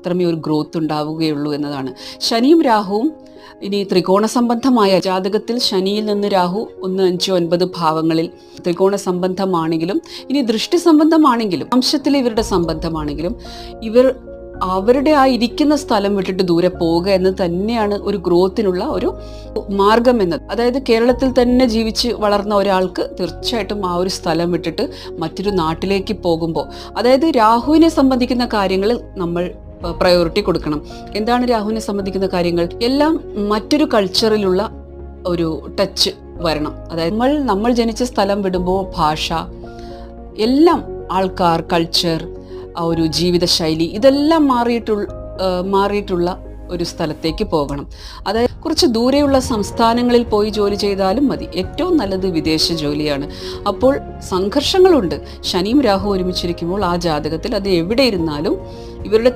മാത്രമേ ഒരു ഗ്രോത്ത് ഉണ്ടാവുകയുള്ളൂ എന്നതാണ്. ശനിയും രാഹുവും ഇനി ത്രികോണ സംബന്ധമായ ജാതകത്തിൽ ശനിയിൽ നിന്ന് രാഹു 1, 5, 9 ഭാവങ്ങളിൽ ത്രികോണ സംബന്ധമാണെങ്കിലും ഇനി ദൃഷ്ടി സംബന്ധമാണെങ്കിലും വംശത്തിലെ ഇവരുടെ സംബന്ധമാണെങ്കിലും ഇവർ അവരുടെ ആ ഇരിക്കുന്ന സ്ഥലം വിട്ടിട്ട് ദൂരെ പോവുക എന്ന് തന്നെയാണ് ഒരു ഗ്രോത്തിനുള്ള ഒരു മാർഗം എന്നത്. അതായത് കേരളത്തിൽ തന്നെ ജീവിച്ച് വളർന്ന ഒരാൾക്ക് തീർച്ചയായിട്ടും ആ ഒരു സ്ഥലം വിട്ടിട്ട് മറ്റൊരു നാട്ടിലേക്ക് പോകുമ്പോൾ, അതായത് രാഹുവിനെ സംബന്ധിക്കുന്ന കാര്യങ്ങളിൽ നമ്മൾ പ്രയോറിറ്റി കൊടുക്കണം. എന്താണ് രാഹുവിനെ സംബന്ധിക്കുന്ന കാര്യങ്ങൾ? എല്ലാം മറ്റൊരു കൾച്ചറിലുള്ള ഒരു ടച്ച് വരണം. അതായത് നമ്മൾ ജനിച്ച സ്ഥലം വിടുമ്പോൾ ഭാഷ, എല്ലാം, ആൾക്കാർ, കൾച്ചർ, ആ ഒരു ജീവിതശൈലി, ഇതെല്ലാം മാറിയിട്ടുള്ള ഒരു സ്ഥലത്തേക്ക് പോകണം. അതായത് കുറച്ച് ദൂരെയുള്ള സംസ്ഥാനങ്ങളിൽ പോയി ജോലി ചെയ്താലും മതി. ഏറ്റവും നല്ലത് വിദേശ ജോലിയാണ്. അപ്പോൾ സംഘർഷങ്ങളുണ്ട്. ശനിയും രാഹു ഒരുമിച്ചിരിക്കുമ്പോൾ ആ ജാതകത്തിൽ അത് എവിടെ ഇരുന്നാലും ഇവരുടെ